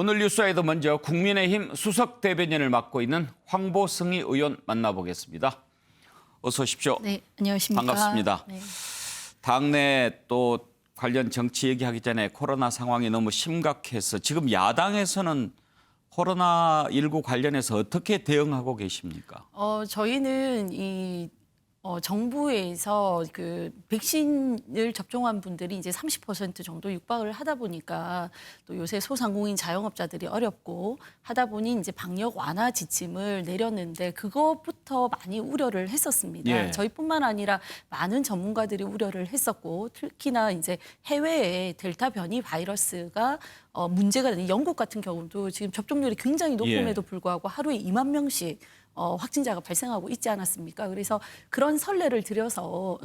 오늘 뉴스와이드 먼저 국민의힘 수석 대변인을 맡고 있는 황보승희 의원 만나보겠습니다. 어서 오십시오. 네, 안녕하십니까. 반갑습니다. 네. 당내 또 관련 정치 얘기하기 전에 코로나 상황이 너무 심각해서 지금 야당에서는 코로나19 관련해서 어떻게 대응하고 계십니까? 저희는 정부에서 그 백신을 접종한 분들이 이제 30% 정도 육박을 하다 보니까 또 요새 소상공인 자영업자들이 어렵고 하다 보니 이제 방역 완화 지침을 내렸는데 그것부터 많이 우려를 했었습니다. 예. 저희뿐만 아니라 많은 전문가들이 우려를 했었고 특히나 이제 해외에 델타 변이 바이러스가 문제가 되는 영국 같은 경우도 지금 접종률이 굉장히 높음에도 불구하고 하루에 2만 명씩 확진자가 발생하고 있지 않았습니까? 그래서 그런 선례를 들어서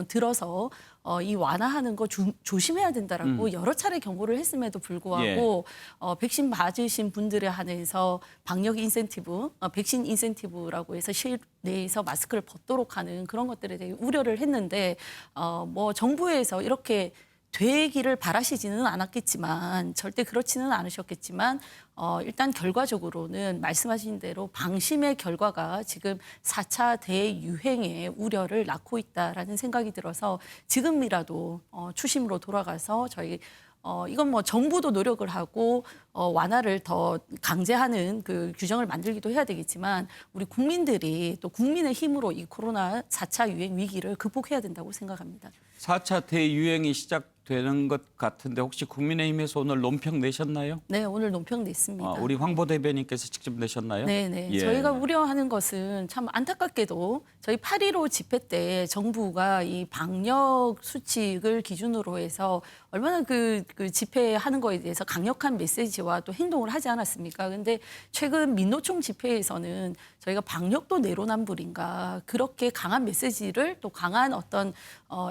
이 완화하는 거 조심해야 된다라고 여러 차례 경고를 했음에도 불구하고 백신 맞으신 분들에 한해서 방역 인센티브, 백신 인센티브라고 해서 실내에서 마스크를 벗도록 하는 그런 것들에 대해 우려를 했는데 정부에서 이렇게 되기를 바라시지는 않았겠지만 절대 그렇지는 않으셨겠지만 일단 결과적으로는 말씀하신 대로 방심의 결과가 지금 4차 대유행의 우려를 낳고 있다라는 생각이 들어서 지금이라도 추심으로 돌아가서 저희 이건 정부도 노력을 하고 완화를 더 강제하는 그 규정을 만들기도 해야 되겠지만 우리 국민들이 또 국민의 힘으로 이 코로나 4차 유행 위기를 극복해야 된다고 생각합니다. 4차 대유행이 시작되는 것 같은데 혹시 국민의힘에서 오늘 논평 내셨나요? 네, 오늘 논평 냈습니다. 우리 황보 대변인께서 직접 내셨나요? 네. 예. 저희가 우려하는 것은 참 안타깝게도 저희 8.15 집회 때 정부가 이 방역 수칙을 기준으로 해서 얼마나 그 집회하는 거에 대해서 강력한 메시지와 또 행동을 하지 않았습니까? 근데 최근 민노총 집회에서는 저희가 방역도 내로남불인가 그렇게 강한 메시지를 또 강한 어떤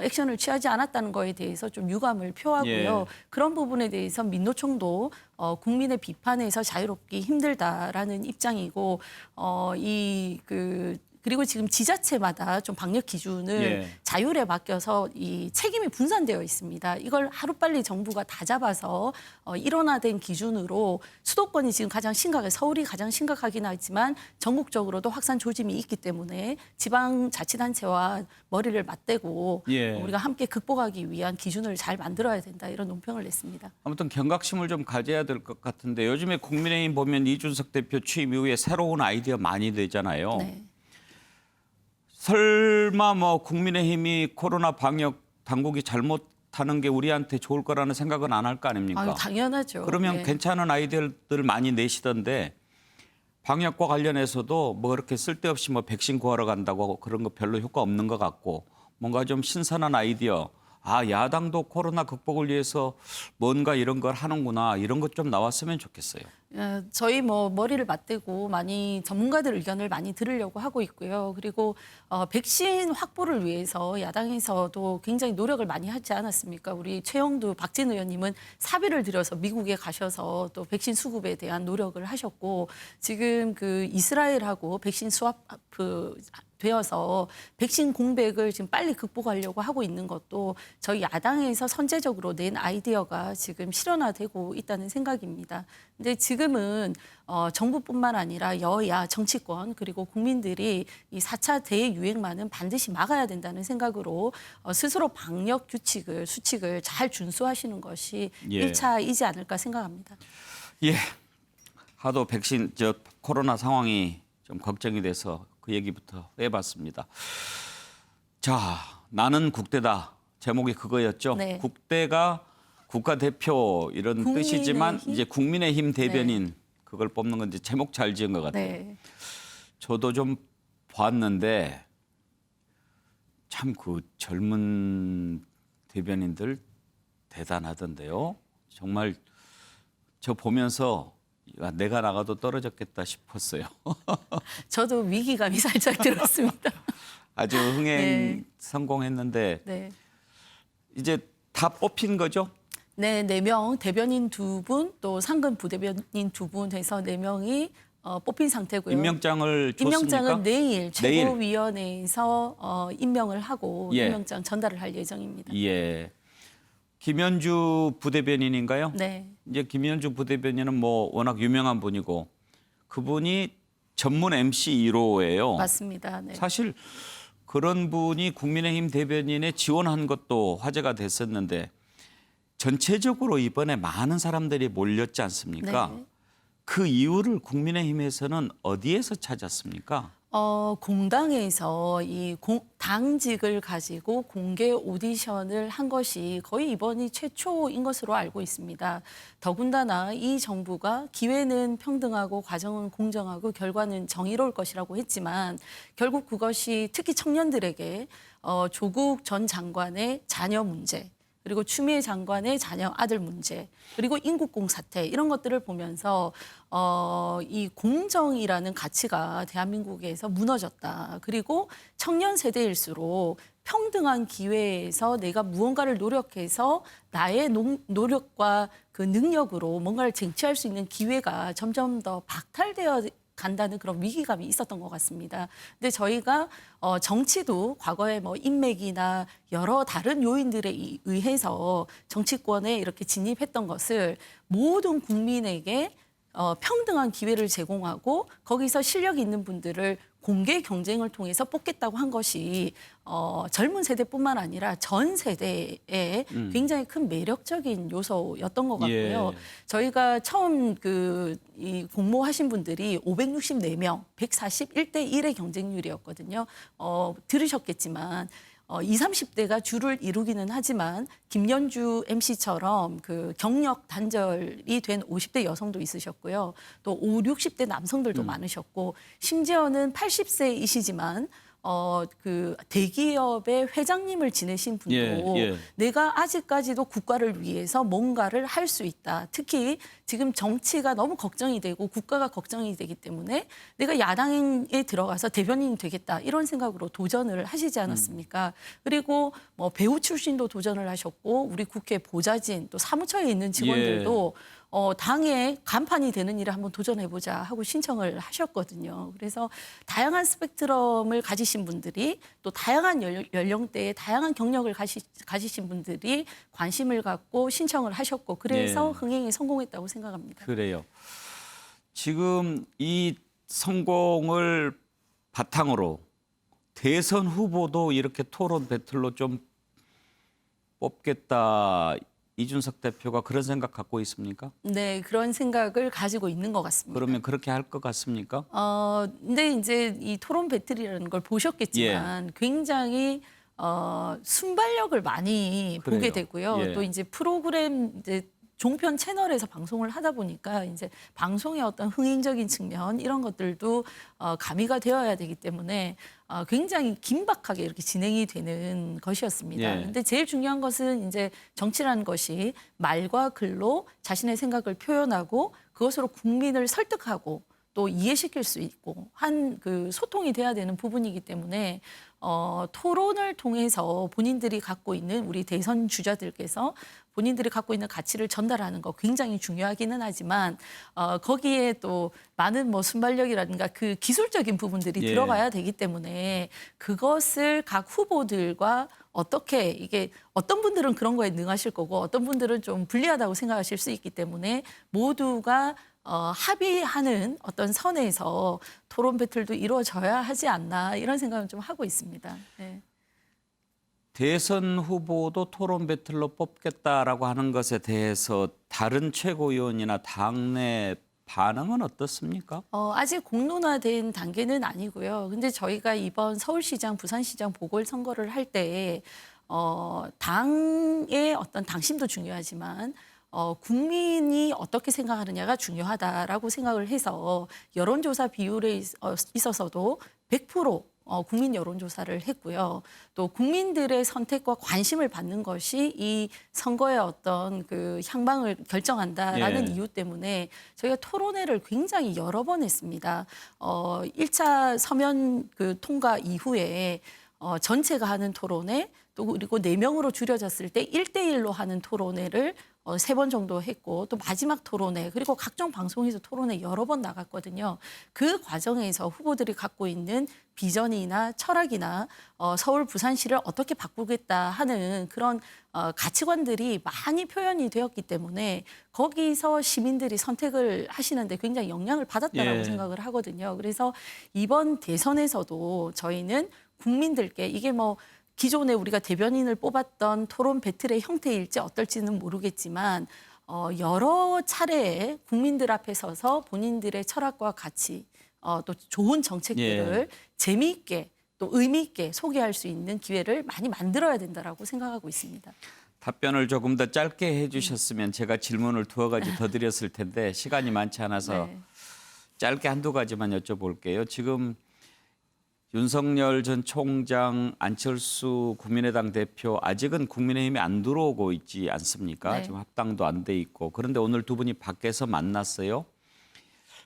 액션을 취하지 않았다는 거에 대해서 좀 유감을 표하고요. 예. 그런 부분에 대해서 민노총도 국민의 비판에서 자유롭기 힘들다라는 입장이고 그리고 지금 지자체마다 좀 방역 기준을 자율에 맡겨서 이 책임이 분산되어 있습니다. 이걸 하루빨리 정부가 다 잡아서 일원화된 기준으로 수도권이 지금 가장 심각해 서울이 가장 심각하긴 하지만 전국적으로도 확산 조짐이 있기 때문에 지방자치단체와 머리를 맞대고 우리가 함께 극복하기 위한 기준을 잘 만들어야 된다 이런 논평을 냈습니다. 아무튼 경각심을 좀 가져야 될 것 같은데 요즘에 국민의힘 보면 이준석 대표 취임 이후에 새로운 아이디어 많이 내잖아요. 네. 설마 국민의힘이 코로나 방역 당국이 잘못하는 게 우리한테 좋을 거라는 생각은 안 할 거 아닙니까? 당연하죠. 그러면 괜찮은 아이디어들 많이 내시던데 방역과 관련해서도 그렇게 쓸데없이 백신 구하러 간다고 그런 거 별로 효과 없는 것 같고 뭔가 좀 신선한 아이디어. 야당도 코로나 극복을 위해서 뭔가 이런 걸 하는구나. 이런 것 좀 나왔으면 좋겠어요. 저희 머리를 맞대고 많이 전문가들 의견을 많이 들으려고 하고 있고요. 그리고 백신 확보를 위해서 야당에서도 굉장히 노력을 많이 하지 않았습니까? 우리 최영두 박진 의원님은 사비를 들여서 미국에 가셔서 또 백신 수급에 대한 노력을 하셨고 지금 그 이스라엘하고 백신 수합 되어서 백신 공백을 지금 빨리 극복하려고 하고 있는 것도 저희 야당에서 선제적으로 낸 아이디어가 지금 실현화되고 있다는 생각입니다. 근데 지금은 정부뿐만 아니라 여야 정치권 그리고 국민들이 이 4차 대유행만은 반드시 막아야 된다는 생각으로 스스로 방역 수칙을 잘 준수하시는 것이 1차이지 않을까 생각합니다. 예, 하도 코로나 상황이 좀 걱정이 돼서 그 얘기부터 해봤습니다. 자, 나는 국대다. 제목이 그거였죠. 네. 국대가 국가대표 이런 뜻이지만 이제 국민의힘 대변인 그걸 뽑는 건 이제 제목 잘 지은 것 같아요. 네. 저도 좀 봤는데 참 그 젊은 대변인들 대단하던데요. 정말 저 보면서 내가 나가도 떨어졌겠다 싶었어요. 저도 위기감이 살짝 들었습니다. 아주 흥행 성공했는데 이제 다 뽑힌 거죠? 네, 4명 대변인 2분 또 상근 부대변인 2분 해서 4명이 뽑힌 상태고요. 임명장을 줬습니까? 임명장은 내일 최고위원회에서 임명을 하고 임명장 전달을 할 예정입니다. 예. 김현주 부대변인인가요? 네. 이제 김현주 부대변인은 뭐 워낙 유명한 분이고 그분이 전문 MC 1호예요. 맞습니다. 네. 사실 그런 분이 국민의힘 대변인에 지원한 것도 화제가 됐었는데 전체적으로 이번에 많은 사람들이 몰렸지 않습니까? 네. 그 이유를 국민의힘에서는 어디에서 찾았습니까? 공당에서 당직을 가지고 공개 오디션을 한 것이 거의 이번이 최초인 것으로 알고 있습니다. 더군다나 이 정부가 기회는 평등하고 과정은 공정하고 결과는 정의로울 것이라고 했지만 결국 그것이 특히 청년들에게 조국 전 장관의 자녀 문제 그리고 추미애 장관의 자녀 아들 문제 그리고 인국공 사태 이런 것들을 보면서 이 공정이라는 가치가 대한민국에서 무너졌다. 그리고 청년 세대일수록 평등한 기회에서 내가 무언가를 노력해서 나의 노력과 그 능력으로 뭔가를 쟁취할 수 있는 기회가 점점 더 박탈되어 간다는 그런 위기감이 있었던 것 같습니다. 근데 저희가 정치도 과거에 뭐 인맥이나 여러 다른 요인들에 의해서 정치권에 이렇게 진입했던 것을 모든 국민에게 평등한 기회를 제공하고 거기서 실력 있는 분들을 공개 경쟁을 통해서 뽑겠다고 한 것이 젊은 세대뿐만 아니라 전 세대에 굉장히 큰 매력적인 요소였던 것 같고요. 예. 저희가 처음 이 공모하신 분들이 564명, 141대 1의 경쟁률이었거든요. 들으셨겠지만 20, 30대가 주를 이루기는 하지만 김연주 MC처럼 그 경력 단절이 된 50대 여성도 있으셨고요. 또 5, 60대 남성들도 많으셨고 심지어는 80세이시지만 그 대기업의 회장님을 지내신 분도 예. 내가 아직까지도 국가를 위해서 뭔가를 할 수 있다. 특히 지금 정치가 너무 걱정이 되고 국가가 걱정이 되기 때문에 내가 야당에 들어가서 대변인이 되겠다. 이런 생각으로 도전을 하시지 않았습니까? 그리고 뭐 배우 출신도 도전을 하셨고 우리 국회 보좌진 또 사무처에 있는 직원들도 당에 간판이 되는 일에 한번 도전해보자 하고 신청을 하셨거든요. 그래서 다양한 스펙트럼을 가지신 분들이 또 다양한 연령대에 다양한 경력을 가지신 분들이 관심을 갖고 신청을 하셨고 그래서 네. 흥행에 성공했다고 생각합니다. 그래요. 지금 이 성공을 바탕으로 대선 후보도 이렇게 토론 배틀로 좀 뽑겠다. 이준석 대표가 그런 생각 갖고 있습니까? 네, 그런 생각을 가지고 있는 것 같습니다. 그러면 그렇게 할 것 같습니까? 근데 이제 이 토론 배틀이라는 걸 보셨겠지만 굉장히 순발력을 많이 그래요. 보게 되고요. 예. 또 이제 프로그램 이제 종편 채널에서 방송을 하다 보니까 이제 방송의 어떤 흥행적인 측면 이런 것들도 가미가 되어야 되기 때문에 굉장히 긴박하게 이렇게 진행이 되는 것이었습니다. 예. 근데 제일 중요한 것은 이제 정치라는 것이 말과 글로 자신의 생각을 표현하고 그것으로 국민을 설득하고 또 이해시킬 수 있고 한 그 소통이 돼야 되는 부분이기 때문에 토론을 통해서 본인들이 갖고 있는 우리 대선 주자들께서 본인들이 갖고 있는 가치를 전달하는 거 굉장히 중요하기는 하지만 거기에 또 많은 뭐 순발력이라든가 그 기술적인 부분들이 예. 들어가야 되기 때문에 그것을 각 후보들과 어떻게 이게 어떤 분들은 그런 거에 능하실 거고 어떤 분들은 좀 불리하다고 생각하실 수 있기 때문에 모두가 합의하는 어떤 선에서 토론 배틀도 이루어져야 하지 않나 이런 생각을 좀 하고 있습니다. 네. 대선 후보도 토론 배틀로 뽑겠다라고 하는 것에 대해서 다른 최고위원이나 당내 반응은 어떻습니까? 아직 공론화된 단계는 아니고요. 근데 저희가 이번 서울시장, 부산시장 보궐선거를 할 때 당의 어떤 당심도 중요하지만 국민이 어떻게 생각하느냐가 중요하다라고 생각을 해서 여론조사 비율에 있어서도 100% 국민 여론조사를 했고요. 또 국민들의 선택과 관심을 받는 것이 이 선거의 어떤 그 향방을 결정한다라는 예. 이유 때문에 저희가 토론회를 굉장히 여러 번 했습니다. 1차 서면 그 통과 이후에 전체가 하는 토론회 또 그리고 4명으로 줄여졌을 때 1대1로 하는 토론회를 3번 정도 했고 또 마지막 토론회 그리고 각종 방송에서 토론회 여러 번 나갔거든요. 그 과정에서 후보들이 갖고 있는 비전이나 철학이나 서울 부산시를 어떻게 바꾸겠다 하는 그런 가치관들이 많이 표현이 되었기 때문에 거기서 시민들이 선택을 하시는데 굉장히 영향을 받았다라고 예. 생각을 하거든요. 그래서 이번 대선에서도 저희는 국민들께 이게 뭐 기존에 우리가 대변인을 뽑았던 토론 배틀의 형태일지 어떨지는 모르겠지만 여러 차례에 국민들 앞에 서서 본인들의 철학과 가치 또 좋은 정책들을 재미있게 또 의미 있게 소개할 수 있는 기회를 많이 만들어야 된다라고 생각하고 있습니다. 답변을 조금 더 짧게 해주셨으면 제가 질문을 두어 가지 더 드렸을 텐데 시간이 많지 않아서 네. 짧게 한두 가지만 여쭤볼게요. 지금 윤석열 전 총장, 안철수 국민의당 대표 아직은 국민의힘에 안 들어오고 있지 않습니까? 네. 지금 합당도 안 돼 있고. 그런데 오늘 두 분이 밖에서 만났어요.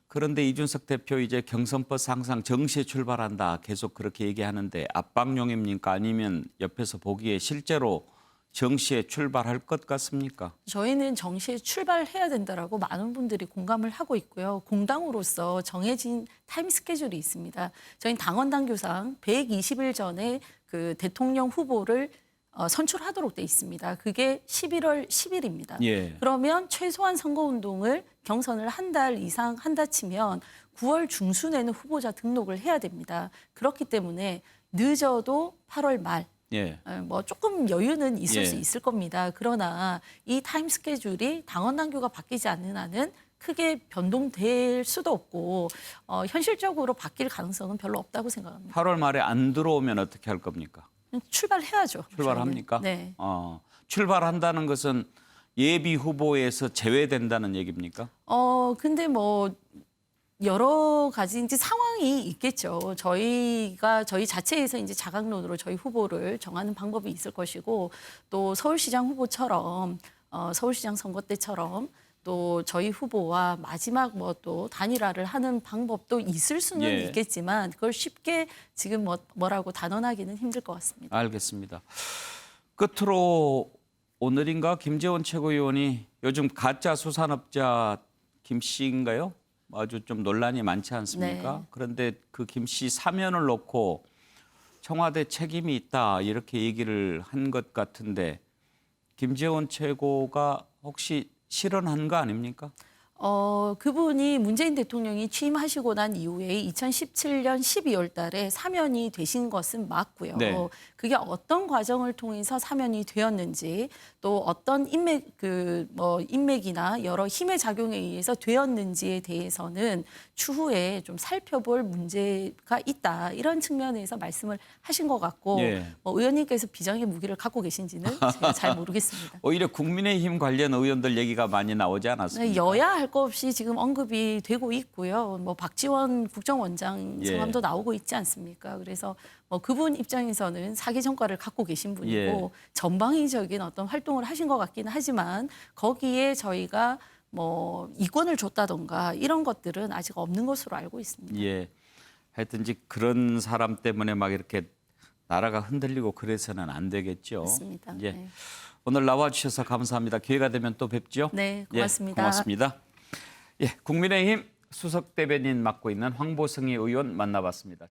그런데 이준석 대표 이제 경선버스 항상 정시에 출발한다. 계속 그렇게 얘기하는데 압박용입니까? 아니면 옆에서 보기에 실제로 정시에 출발할 것 같습니까? 저희는 정시에 출발해야 된다라고 많은 분들이 공감을 하고 있고요. 공당으로서 정해진 타임 스케줄이 있습니다. 저희는 당원 당규상 120일 전에 그 대통령 후보를 선출하도록 돼 있습니다. 그게 11월 10일입니다. 예. 그러면 최소한 선거운동을 경선을 한 달 이상 한다 치면 9월 중순에는 후보자 등록을 해야 됩니다. 그렇기 때문에 늦어도 8월 말 예. 뭐 조금 여유는 있을 예. 수 있을 겁니다. 그러나 이 타임 스케줄이 당원 당규가 바뀌지 않는 한은 크게 변동될 수도 없고 현실적으로 바뀔 가능성은 별로 없다고 생각합니다. 8월 말에 안 들어오면 어떻게 할 겁니까? 출발해야죠. 출발합니까? 저희는. 네. 출발한다는 것은 예비 후보에서 제외된다는 얘기입니까? 근데 뭐 여러 가지 이제 상황이 있겠죠. 저희 자체에서 이제 자강론으로 저희 후보를 정하는 방법이 있을 것이고 또 서울시장 후보처럼 서울시장 선거 때처럼 또 저희 후보와 마지막 뭐 또 단일화를 하는 방법도 있을 수는 예. 있겠지만 그걸 쉽게 지금 뭐라고 단언하기는 힘들 것 같습니다. 알겠습니다. 끝으로 오늘인가 김재원 최고위원이 요즘 가짜 수산업자 김 씨인가요? 아주 좀 논란이 많지 않습니까? 네. 그런데 그 김 씨 사면을 놓고 청와대 책임이 있다 이렇게 얘기를 한 것 같은데 김재원 최고가 혹시 실언한 거 아닙니까? 그분이 문재인 대통령이 취임하시고 난 이후에 2017년 12월 달에 사면이 되신 것은 맞고요. 네. 그게 어떤 과정을 통해서 사면이 되었는지 또 어떤 인맥이나 여러 힘의 작용에 의해서 되었는지에 대해서는 추후에 좀 살펴볼 문제가 있다. 이런 측면에서 말씀을 하신 것 같고 예. 의원님께서 비장의 무기를 갖고 계신지는 제가 잘 모르겠습니다. 오히려 국민의힘 관련 의원들 얘기가 많이 나오지 않았습니까? 여야 할 거 없이 지금 언급이 되고 있고요. 뭐 박지원 국정원장 예. 성함도 나오고 있지 않습니까? 그래서 뭐 그분 입장에서는 사기 전과를 갖고 계신 분이고 예. 전방위적인 어떤 활동을 하신 것 같기는 하지만 거기에 저희가 뭐 이권을 줬다던가 이런 것들은 아직 없는 것으로 알고 있습니다. 예. 하여튼지 그런 사람 때문에 막 이렇게 나라가 흔들리고 그래서는 안 되겠죠. 맞습니다. 예. 네. 오늘 나와 주셔서 감사합니다. 기회가 되면 또 뵙죠. 네, 고맙습니다. 예, 고맙습니다. 예, 국민의힘 수석 대변인 맡고 있는 황보승희 의원 만나봤습니다.